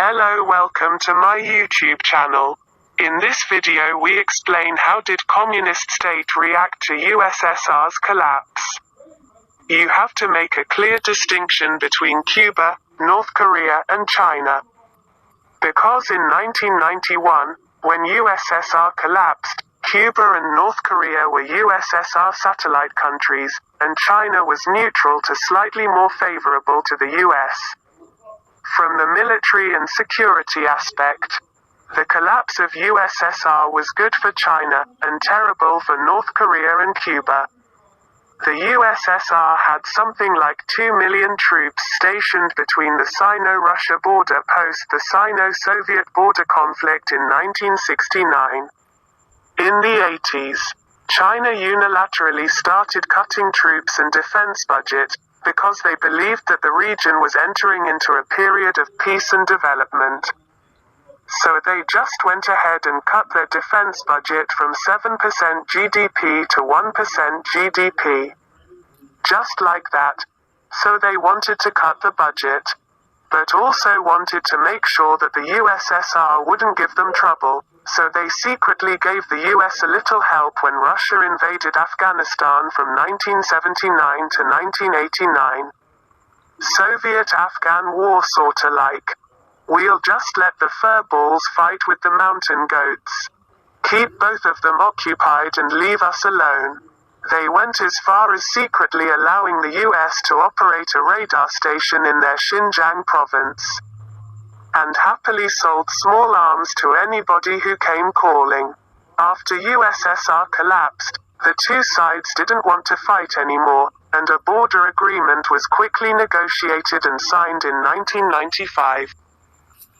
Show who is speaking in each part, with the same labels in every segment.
Speaker 1: Hello, welcome to my YouTube channel. In this video we explain how did communist state react to USSR's collapse. You have to make a clear distinction between Cuba, North Korea and China. Because in 1991, when USSR collapsed, Cuba and North Korea were USSR satellite countries, and China was neutral to slightly more favorable to the US. From the military and security aspect, the collapse of USSR was good for China, and terrible for North Korea and Cuba. The USSR had something like 2 million troops stationed between the Sino-Russia border post the Sino-Soviet border conflict in 1969. In the 80s, China unilaterally started cutting troops and defense budget, because they believed that the region was entering into a period of peace and development. So they just went ahead and cut their defense budget from 7% GDP to 1% GDP. Just like that. So they wanted to cut the budget, but also wanted to make sure that the USSR wouldn't give them trouble, so they secretly gave the US a little help when Russia invaded Afghanistan from 1979 to 1989. Soviet-Afghan war sorta like. We'll just let the furballs fight with the mountain goats. Keep both of them occupied and leave us alone. They went as far as secretly allowing the US to operate a radar station in their Xinjiang province, and happily sold small arms to anybody who came calling. After USSR collapsed, the two sides didn't want to fight anymore, and a border agreement was quickly negotiated and signed in 1995.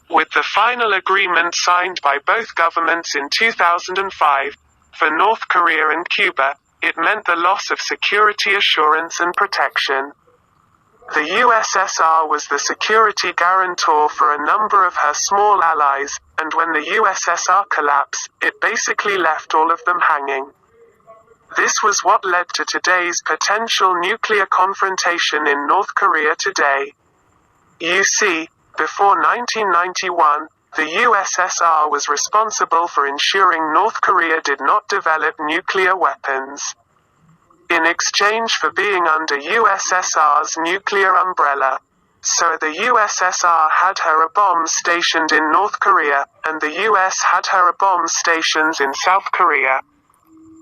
Speaker 1: With the final agreement signed by both governments in 2005, for North Korea and Cuba, it meant the loss of security assurance and protection. The USSR was the security guarantor for a number of her small allies, and when the USSR collapsed, it basically left all of them hanging. This was what led to today's potential nuclear confrontation in North Korea today. You see, before 1991, the USSR was responsible for ensuring North Korea did not develop nuclear weapons. In exchange for being under USSR's nuclear umbrella. So the USSR had her bombs stationed in North Korea, and the US had her bombs stations in South Korea.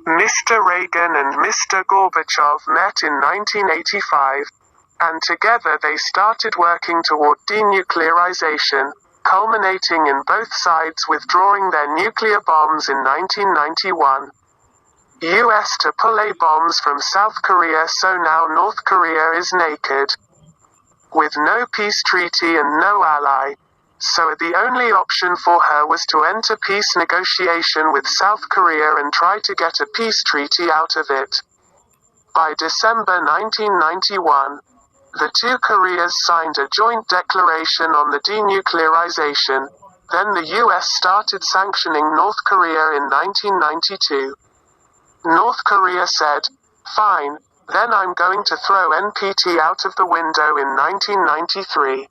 Speaker 1: Mr. Reagan and Mr. Gorbachev met in 1985, and together they started working toward denuclearization, culminating in both sides withdrawing their nuclear bombs in 1991. US to pull bombs from South Korea, so now North Korea is naked, with no peace treaty and no ally. So the only option for her was to enter peace negotiation with South Korea and try to get a peace treaty out of it. By December 1991, the two Koreas signed a joint declaration on the denuclearization. Then the US started sanctioning North Korea in 1992. North Korea said, "Fine, then I'm going to throw NPT out of the window" in 1993.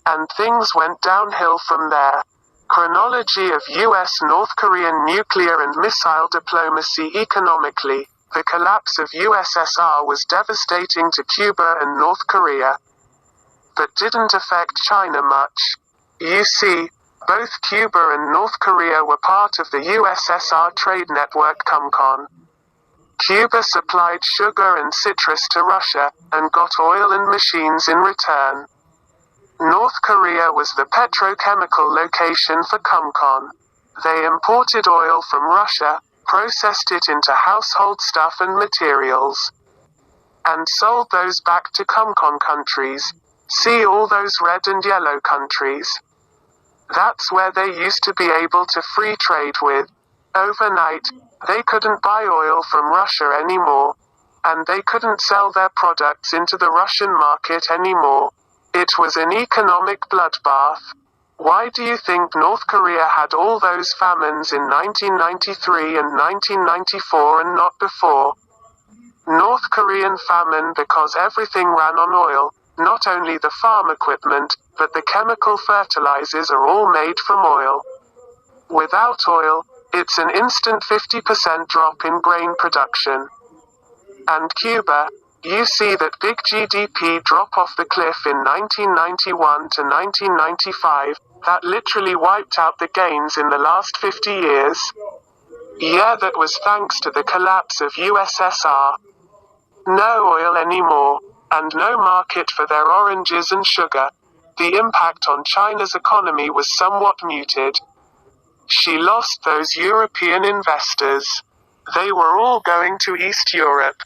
Speaker 1: And things went downhill from there. Chronology of US-North Korean nuclear and missile diplomacy. Economically, the collapse of USSR was devastating to Cuba and North Korea, but didn't affect China much. You see, both Cuba and North Korea were part of the USSR trade network COMCON. Cuba supplied sugar and citrus to Russia, and got oil and machines in return. North Korea was the petrochemical location for COMCON. They imported oil from Russia, processed it into household stuff and materials, and sold those back to COMCON countries. See all those red and yellow countries? That's where they used to be able to free trade with. Overnight, they couldn't buy oil from Russia anymore, and they couldn't sell their products into the Russian market anymore. It was an economic bloodbath. Why do you think North Korea had all those famines in 1993 and 1994 and not before? North Korean famine because everything ran on oil, not only the farm equipment, but the chemical fertilizers are all made from oil. Without oil, it's an instant 50% drop in grain production. And Cuba, you see that big GDP drop off the cliff in 1991 to 1995, that literally wiped out the gains in the last 50 years. Yeah, that was thanks to the collapse of USSR. No oil anymore, and no market for their oranges and sugar. The impact on China's economy was somewhat muted. She lost those European investors. They were all going to East Europe.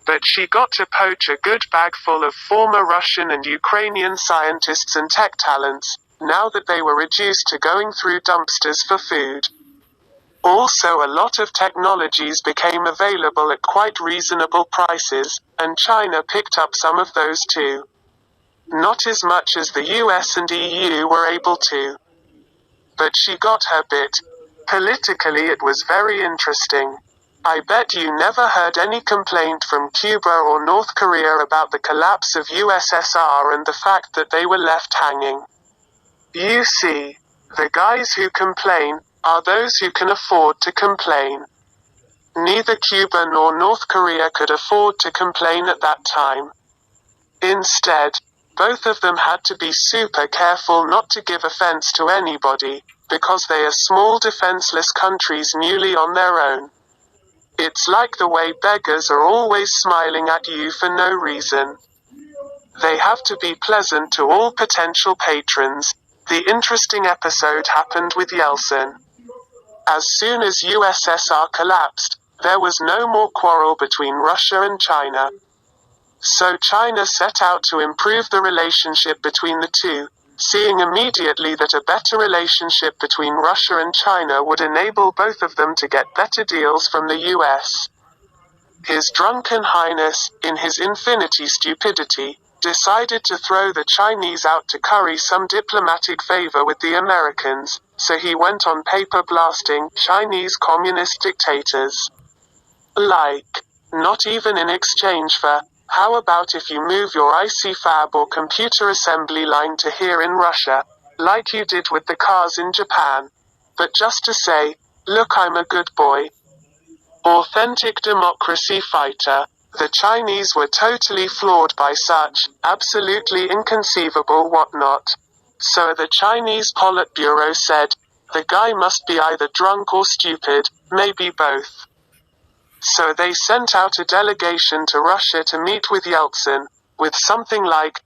Speaker 1: But she got to poach a good bag full of former Russian and Ukrainian scientists and tech talents, now that they were reduced to going through dumpsters for food. Also, a lot of technologies became available at quite reasonable prices, and China picked up some of those too. Not as much as the US and EU were able to. But she got her bit. Politically, it was very interesting. I bet you never heard any complaint from Cuba or North Korea about the collapse of USSR and the fact that they were left hanging. You see, the guys who complain are those who can afford to complain. Neither Cuba nor North Korea could afford to complain at that time. Instead, both of them had to be super careful not to give offense to anybody, because they are small defenseless countries newly on their own. It's like the way beggars are always smiling at you for no reason. They have to be pleasant to all potential patrons. The interesting episode happened with Yeltsin. As soon as USSR collapsed, there was no more quarrel between Russia and China. So China set out to improve the relationship between the two, seeing immediately that a better relationship between Russia and China would enable both of them to get better deals from the US. His drunken highness, in his infinity stupidity, decided to throw the Chinese out to curry some diplomatic favor with the Americans, so he went on paper blasting Chinese communist dictators. Like, not even in exchange for, how about if you move your IC fab or computer assembly line to here in Russia, like you did with the cars in Japan, but just to say, look, I'm a good boy. Authentic democracy fighter. The Chinese were totally floored by such, absolutely inconceivable whatnot. So the Chinese Politburo said, the guy must be either drunk or stupid, maybe both. So they sent out a delegation to Russia to meet with Yeltsin, with something like